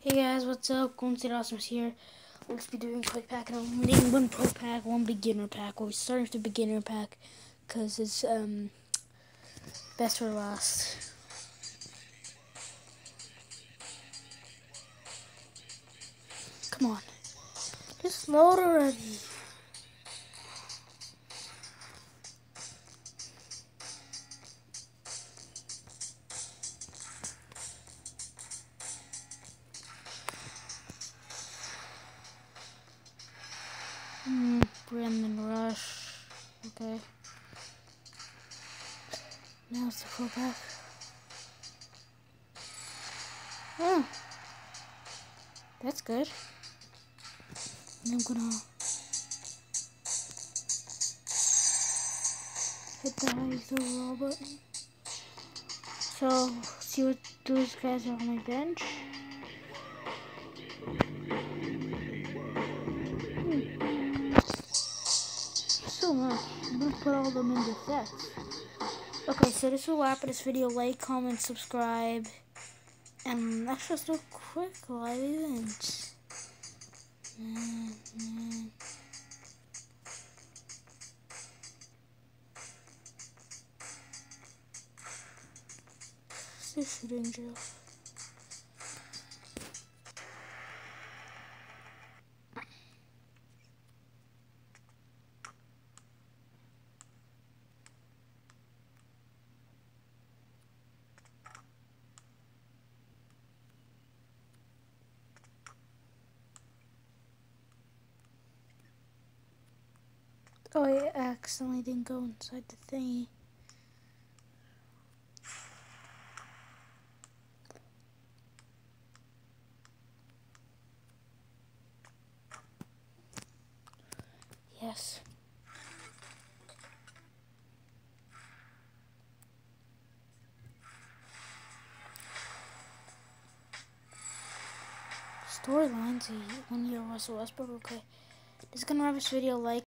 Hey guys, what's up? Golden State Awesomes here. We'll be doing quick pack, and I'm doing one pro pack, one beginner pack. We're starting with the beginner pack because it's best for last. Come on, just load already. Brandon Rush. Okay. Now it's the pro pack. Oh, that's good. And I'm gonna hit the high throw button. So, see what those guys are on my bench. So much. I'm gonna put all of them into sets. Okay, so this will wrap this video. Like, comment, subscribe, and let's just do a quick live event. This shooting drill. Oh, I accidentally didn't go inside the thingy. Yes. Storylines, 1 year Russell Westbrook. Okay. This is gonna wrap this video. Like.